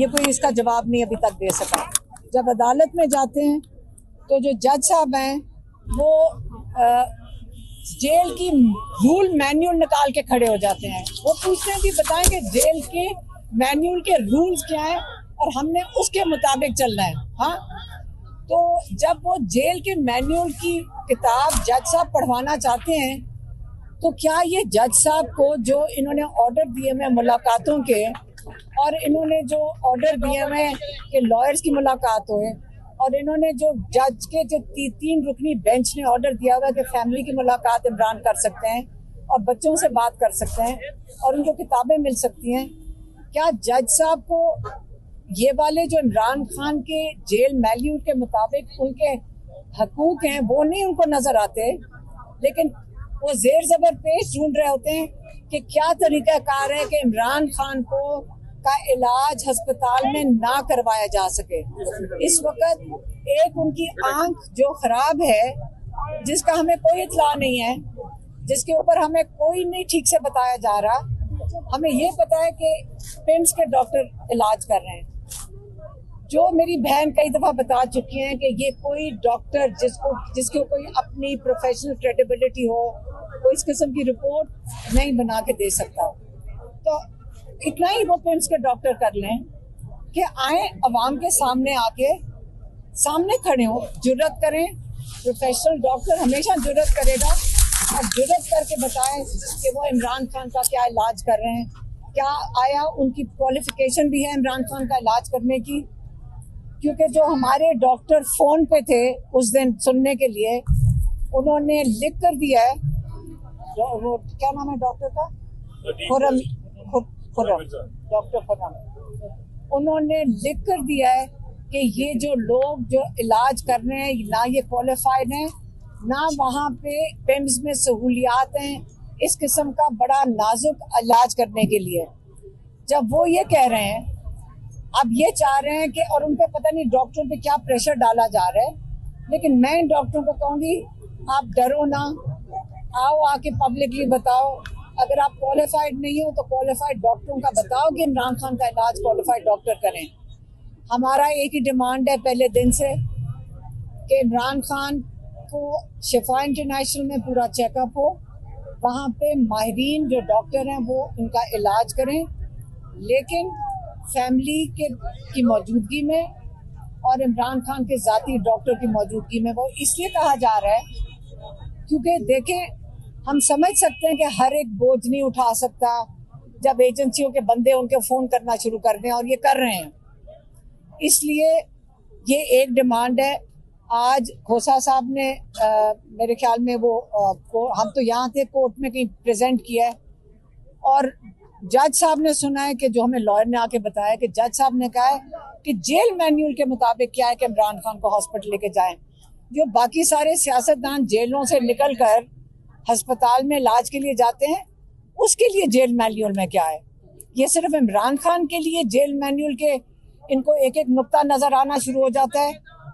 ये कोई इसका जवाब नहीं अभी तक दे सका। जब अदालत में जाते हैं तो जो जज साहब हैं वो जेल की रूल मैन्यूअल निकाल के खड़े हो जाते हैं। वो पूछते हैं कि बताएं कि जेल के मैन्यूअल के रूल्स क्या हैं और हमने उसके मुताबिक चलना है। हाँ, तो जब वो जेल के मैन्यूअल की किताब जज साहब पढ़वाना चाहते हैं तो क्या ये जज साहब को जो इन्होंने ऑर्डर दिए हुए मुलाकातों के और इन्होंने जो ऑर्डर दिए हुए कि लॉयर्स की मुलाकात होए और इन्होंने जो जज के जो तीन रुकनी बेंच ने ऑर्डर दिया हुआ कि फैमिली की मुलाकात इमरान कर सकते हैं और बच्चों से बात कर सकते हैं और उनको किताबें मिल सकती हैं, क्या जज साहब को ये वाले जो इमरान खान के जेल मैन्यूअल के मुताबिक उनके हकूक हैं वो नहीं उनको नजर आते, लेकिन वो जेर जबर पेश ढूंढ रहे होते हैं कि क्या तरीका कार है कि इमरान खान को का इलाज अस्पताल में ना करवाया जा सके। इस वक्त एक उनकी आंख जो खराब है जिसका हमें कोई इत्तला नहीं है, जिसके ऊपर हमें कोई नहीं ठीक से बताया जा रहा, हमें ये पता है कि पिम्स के डॉक्टर इलाज कर रहे हैं। जो मेरी बहन कई दफा बता चुकी हैं कि ये कोई डॉक्टर जिसको कोई अपनी प्रोफेशनल क्रेडिबिलिटी हो वो इस किस्म की रिपोर्ट नहीं बना के दे सकता। तो इतना ही वो पिम्स के डॉक्टर कर लें कि आए अवाम के सामने आके सामने खड़े हो, जुर्रत करें। प्रोफेशनल डॉक्टर हमेशा जुर्रत करेगा और जुर्रत करके बताएं कि वो इमरान खान का क्या इलाज कर रहे हैं, क्या आया उनकी क्वालिफिकेशन भी है इमरान खान का इलाज करने की। क्योंकि जो हमारे डॉक्टर फोन पे थे उस दिन सुनने के लिए, उन्होंने लिख कर दिया है, वो क्या नाम है डॉक्टर का, खुर्रम, डॉक्टर खुर्रम, उन्होंने लिख कर दिया है कि ये जो लोग जो इलाज कर रहे हैं ना ये क्वालिफाइड हैं, ना वहाँ पे पिम्स में सहूलियात हैं इस किस्म का बड़ा नाजुक इलाज करने के लिए। जब वो ये कह रहे हैं, अब ये चाह रहे हैं कि, और उन पे पता नहीं डॉक्टरों पे क्या प्रेशर डाला जा रहा है, लेकिन मैं इन डॉक्टरों को कहूँगी आप डरो ना, आओ आके पब्लिकली बताओ। अगर आप क्वालिफाइड नहीं हो तो क्वालिफाइड डॉक्टरों का बताओ कि इमरान खान का इलाज क्वालिफाइड डॉक्टर करें। हमारा एक ही डिमांड है पहले दिन से कि इमरान खान को शिफा इंटरनेशनल में पूरा चेकअप हो, वहाँ पे माहिरीन जो डॉक्टर हैं वो उनका इलाज करें, लेकिन फैमिली की मौजूदगी में और इमरान खान के ज़ाती डॉक्टर की मौजूदगी में। वो इसलिए कहा जा रहा है क्योंकि देखें, हम समझ सकते हैं कि हर एक बोझ नहीं उठा सकता जब एजेंसियों के बंदे उनके फ़ोन करना शुरू कर दें, और ये कर रहे हैं। इसलिए ये एक डिमांड है। आज खोसा साहब ने मेरे ख्याल में हम तो यहाँ थे कोर्ट में कहीं प्रेजेंट किया है, और जज साहब ने सुना है कि जो हमें लॉयर ने आके बताया कि जज साहब ने कहा है कि जेल मैन्यूअल के मुताबिक क्या है कि इमरान खान को हॉस्पिटल लेके जाएं। जो बाकी सारे सियासतदान जेलों से निकल कर अस्पताल में इलाज के लिए जाते हैं, उसके लिए जेल मैन्यूअल में क्या है। ये सिर्फ इमरान खान के लिए जेल मैन्यूअल के इनको एक एक नुक्ता नजर आना शुरू हो जाता है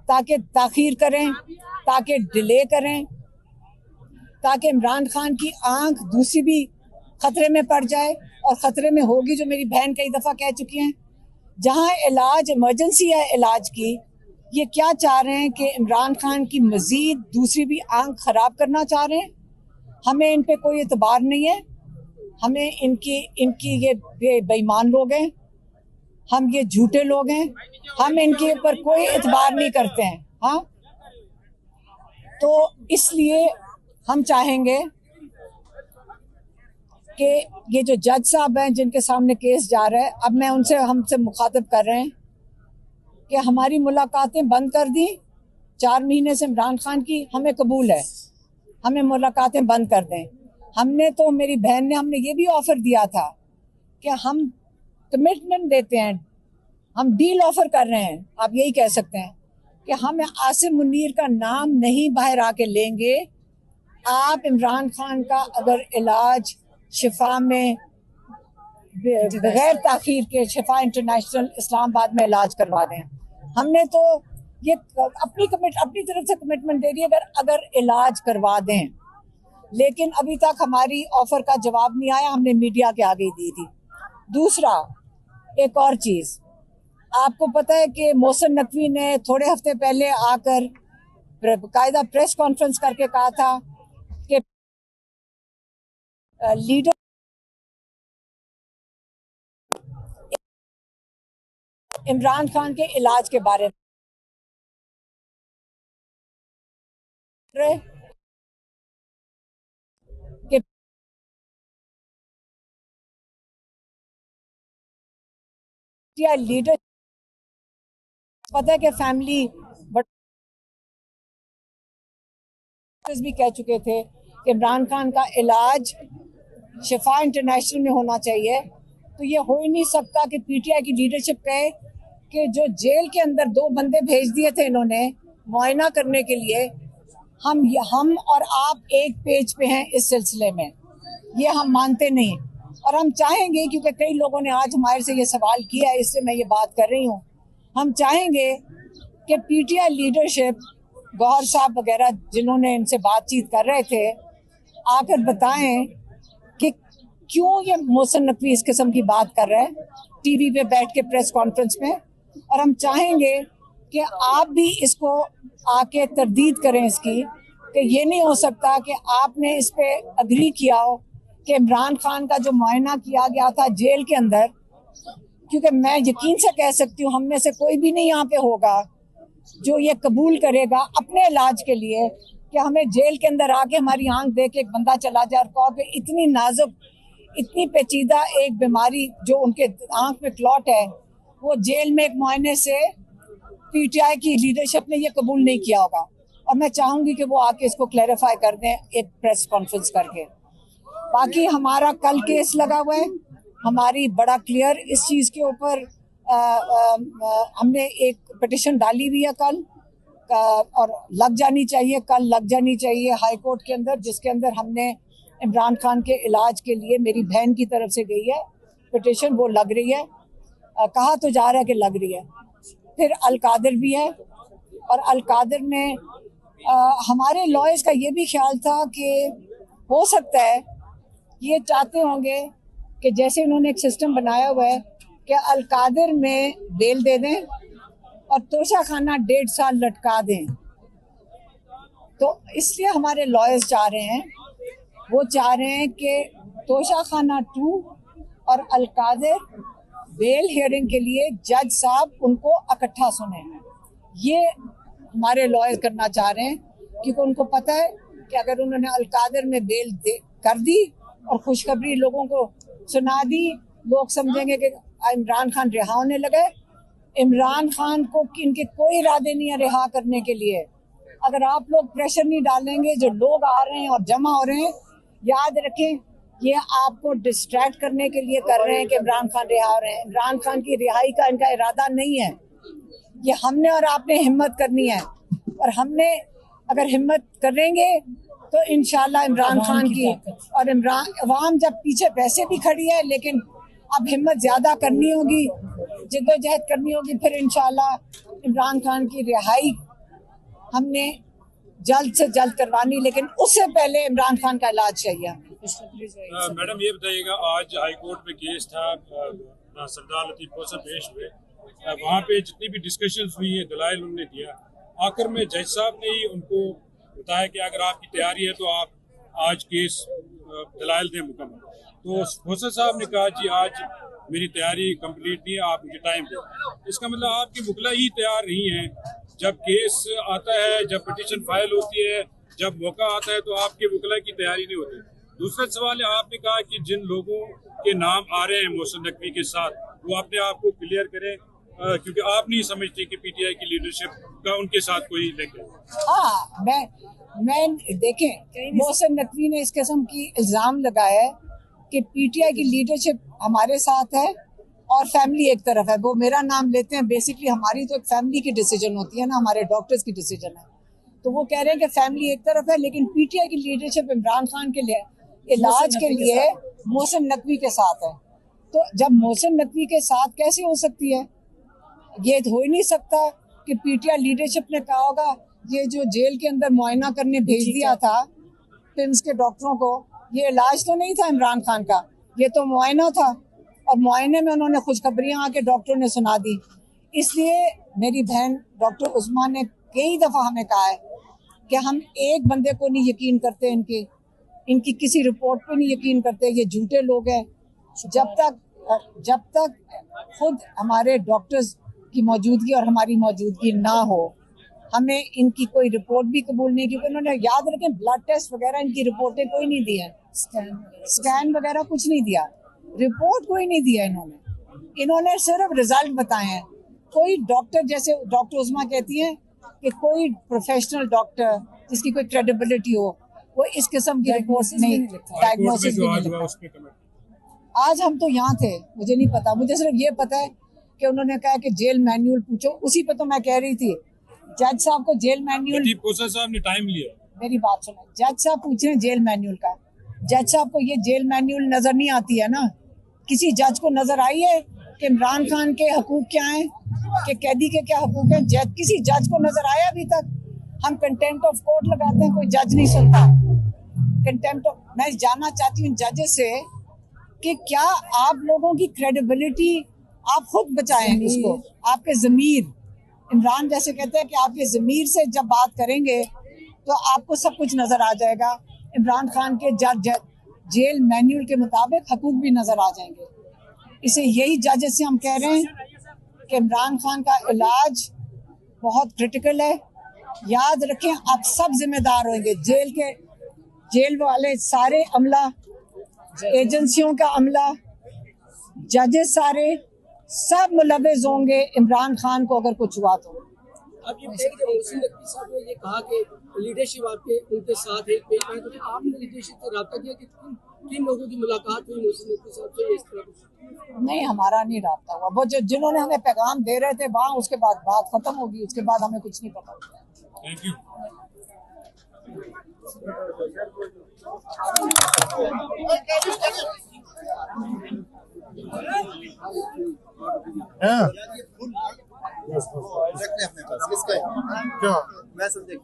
ताकि ताखीर करें, ताकि डिले करें, ताकि इमरान खान की आंख दूसरी भी खतरे में पड़ जाए, और खतरे में होगी। जो मेरी बहन कई दफ़ा कह चुकी हैं, जहां इलाज इमरजेंसी है इलाज की, ये क्या चाह रहे हैं कि इमरान खान की मजीद दूसरी भी आंख खराब करना चाह रहे हैं। हमें इन पे कोई एतबार नहीं है, हमें इनकी ये बेईमान लोग हैं, हम ये झूठे लोग हैं, हम इनके ऊपर कोई एतबार नहीं करते हैं। हाँ, तो इसलिए हम चाहेंगे कि ये जो जज साहब हैं जिनके सामने केस जा रहा है, अब मैं हमसे मुखातिब कर रहे हैं कि हमारी मुलाकातें बंद कर दी। 4 महीने से इमरान खान की हमें कबूल है, हमें मुलाकातें बंद कर दें। हमने तो, मेरी बहन ने, हमने ये भी ऑफ़र दिया था कि हम कमिटमेंट देते हैं, हम डील ऑफ़र कर रहे हैं, आप यही कह सकते हैं कि हम आसिम मुनीर का नाम नहीं बाहर आके लेंगे। आप इमरान खान का अगर इलाज शिफा में बगैर ताखीर के शिफा इंटरनेशनल इस्लामाबाद में इलाज करवा दें। हमने तो ये अपनी तरफ से कमिटमेंट दे दी अगर इलाज करवा दें, लेकिन अभी तक हमारी ऑफर का जवाब नहीं आया, हमने मीडिया के आगे दी थी। दूसरा, एक और चीज़, आपको पता है कि मोहसिन नकवी ने थोड़े हफ्ते पहले आकर बाकायदा प्रेस कॉन्फ्रेंस करके कहा था कि लीडर इमरान खान के इलाज के बारे में कि लीडर पता है कि फैमिली बट भी कह चुके थे कि इमरान खान का इलाज शिफा इंटरनेशनल में होना चाहिए। तो ये हो ही नहीं सकता कि पीटीआई की लीडरशिप कहे कि जो जेल के अंदर 2 बंदे भेज दिए थे इन्होंने मुआयना करने के लिए, हम और आप एक पेज पे हैं इस सिलसिले में, ये हम मानते नहीं। और हम चाहेंगे, क्योंकि कई लोगों ने आज हमारे से ये सवाल किया है, इससे मैं ये बात कर रही हूँ, हम चाहेंगे कि पीटीआई लीडरशिप गौहर साहब वगैरह जिन्होंने इनसे बातचीत कर रहे थे आकर बताएं कि क्यों ये मोहसिन नकवी इस किस्म की बात कर रहा है टीवी पे बैठ के प्रेस कॉन्फ्रेंस में। और हम चाहेंगे कि आप भी इसको आके तरदीद करें इसकी, कि ये नहीं हो सकता कि आपने इस पे अग्री किया हो कि इमरान खान का जो मुआयना किया गया था जेल के अंदर, क्योंकि मैं यकीन से कह सकती हूँ हम में से कोई भी नहीं यहाँ पे होगा जो ये कबूल करेगा अपने इलाज के लिए कि हमें जेल के अंदर आके हमारी आंख देख के एक बंदा चला जाए और कहो कि इतनी नाजुक, इतनी पेचीदा एक बीमारी जो उनके आंख में क्लॉट है, वो जेल में एक मुआयने से पीटीआई की लीडरशिप ने ये कबूल नहीं किया होगा। और मैं चाहूंगी कि वो आके इसको क्लैरिफाई कर दें एक प्रेस कॉन्फ्रेंस करके। बाकी हमारा कल केस लगा हुआ है, हमारी बड़ा क्लियर इस चीज़ के ऊपर हमने एक पिटिशन डाली हुई है कल, और लग जानी चाहिए, कल लग जानी चाहिए हाई कोर्ट के अंदर, जिसके अंदर हमने इमरान खान के इलाज के लिए मेरी बहन की तरफ से गई है पिटिशन, वो लग रही है, कहा तो जा रहा है कि लग रही है। फिर अलकादिर भी है, और अलकादिर में हमारे लॉयर्स का ये भी ख्याल था कि हो सकता है ये चाहते होंगे कि जैसे इन्होंने एक सिस्टम बनाया हुआ है कि अलकादिर में बेल दे दें और तोशा खाना 1.5 साल लटका दें। तो इसलिए हमारे लॉयर्स चाह रहे हैं, वो चाह रहे हैं कि तोशा खाना 2 और अलकादिर बेल हियरिंग के लिए जज साहब उनको इकट्ठा सुने। ये हमारे लॉयर करना चाह रहे हैं, क्योंकि उनको पता है कि अगर उन्होंने अलकादिर में बेल कर दी और खुशखबरी लोगों को सुना दी, लोग समझेंगे कि इमरान खान रिहा होने लगे। इमरान खान को इनके कोई इरादे नहीं है रिहा करने के लिए। अगर आप लोग प्रेशर नहीं डालेंगे, जो लोग आ रहे हैं और जमा हो रहे हैं, याद रखें ये आपको डिस्ट्रैक्ट करने के लिए कर रहे हैं कि इमरान खान रिहा हो रहे हैं। इमरान खान की रिहाई का इनका इरादा नहीं है। ये हमने और आपने हिम्मत करनी है, और हमने अगर हिम्मत करेंगे तो इंशाल्लाह इमरान खान की और इमरान अवाम जब पीछे वैसे भी खड़ी है, लेकिन अब हिम्मत ज्यादा करनी होगी, जिद्दोजहद करनी होगी, फिर इंशाल्लाह इमरान खान की रिहाई हमने जल्द से जल्द करवानी, लेकिन उससे पहले इमरान खान का इलाज चाहिए। मैडम ये बताइएगा, आज हाई कोर्ट में केस था, सरदार लतीफ खोसर पेश हुए, वहाँ पे जितनी भी डिस्कशंस हुई है, दलाइल उन्होंने दिया, आखिर में जज साहब ने ही उनको बताया कि अगर आपकी तैयारी है तो आप आज केस दलाइल दें मुकम्मल। तो खोसर साहब ने कहा जी आज मेरी तैयारी कंप्लीट नहीं है, आप मुझे टाइम दें। इसका मतलब आपकी मुकला ही तैयार नहीं है। जब केस आता है, जब पिटीशन फाइल होती है, जब मौका आता है, तो आपके वकला की तैयारी नहीं होती। दूसरा सवाल है, आपने कहा कि जिन लोगों के नाम आ रहे हैं मोहसिन नकवी के साथ, वो अपने आप को क्लियर करें, क्योंकि आप नहीं समझते कि पीटीआई की लीडरशिप का उनके साथ कोई लिंक है। हाँ, मैं देखें, मोहसिन नकवी ने इस किस्म की इल्ज़ाम लगाया है कि पीटीआई की लीडरशिप हमारे साथ है और फैमिली एक तरफ है। वो मेरा नाम लेते हैं, बेसिकली हमारी तो एक फैमिली की डिसीजन होती है ना, हमारे डॉक्टर्स की डिसीजन है। तो वो कह रहे हैं कि फैमिली एक तरफ है, लेकिन पीटीआई की लीडरशिप इमरान खान के लिए इलाज के लिए मोहसिन नकवी के साथ है। तो जब मोहसिन नकवी के साथ कैसे हो सकती है? ये हो ही नहीं सकता कि पीटीआई लीडरशिप ने कहा होगा ये जो जेल के अंदर मुआयना करने भेज दिया था पिम्स के डॉक्टरों को, ये इलाज तो नहीं था इमरान खान का, ये तो मुआयना था, और मुआयने में उन्होंने खुशखबरियां आके डॉक्टरों ने सुना दी। इसलिए मेरी बहन डॉक्टर उस्मा ने कई दफ़ा हमें कहा है कि हम एक बंदे को नहीं यकीन करते, इनकी किसी रिपोर्ट पे नहीं यकीन करते, ये झूठे लोग हैं। जब तक खुद हमारे डॉक्टर्स की मौजूदगी और हमारी मौजूदगी ना हो, हमें इनकी कोई रिपोर्ट भी कबूल नहीं, क्योंकि उन्होंने याद रखें ब्लड टेस्ट वगैरह इनकी रिपोर्टें कोई नहीं दी है, स्कैन वगैरह कुछ नहीं दिया, रिपोर्ट कोई नहीं दिया इन्होंने सिर्फ रिजल्ट बताए हैं। कोई डॉक्टर, जैसे डॉक्टर उस्मा कहती हैं कि कोई प्रोफेशनल डॉक्टर जिसकी कोई क्रेडिबिलिटी हो वो इस किस्म की रिपोर्ट नहीं, डायग्नोसिस भी नहीं लिखता। आज हम तो यहाँ थे, मुझे नहीं पता, मुझे सिर्फ ये पता है कि उन्होंने कहा कि जेल मैन्यूअल पूछो, उसी पे तो मैं कह रही थी जज साहब को जेल मैन्यूअल, साहब ने टाइम लिया, मेरी बात सुनो, जज साहब पूछ रहे हैं जेल मैन्यूअल का, जज साहब को ये जेल मैन्यूअल नजर नहीं आती है ना? किसी जज को नजर आई है कि इमरान खान के हकूक क्या हैं, कि कैदी के क्या हकूक हैं? किसी जज को नजर आया अभी तक? हम कंटेम्प्ट ऑफ कोर्ट लगाते हैं, कोई जज नहीं सुनता। कंटेम्प्ट ऑफ, मैं जानना चाहती हूँ जजेस से कि क्या आप लोगों की क्रेडिबिलिटी आप खुद बचाएं उसको, आपके ज़मीर, इमरान जैसे कहते हैं कि आपके ज़मीर से जब बात करेंगे तो आपको सब कुछ नजर आ जाएगा। इमरान खान के जेल मैन्यूअल के मुताबिक हकूक भी नजर आ जाएंगे। इसे यही जजेस से हम कह रहे हैं कि इमरान खान का इलाज बहुत क्रिटिकल है। याद रखें, आप सब जिम्मेदार होंगे, जेल वाले सारे अमला, एजेंसियों का अमला, जजेस सारे सब मुलव्विस होंगे इमरान खान को अगर कुछ हुआ तो। अब ये मोहसिन नकवी साहब ने ये कहा कि लीडरशिप आपके उनके साथ है, तो आपने लीडरशिप से रब्ता किया कि किन लोगों की मुलाकात हुई मोहसिन नकवी साहब से? इस तरह नहीं, हमारा नहीं रब्ता हुआ, वो जिन्होंने हमें पैगाम दे रहे थे वहाँ, उसके बाद बात खत्म होगी, उसके बाद हमें कुछ नहीं पता। Thank you. क्या मैं समझे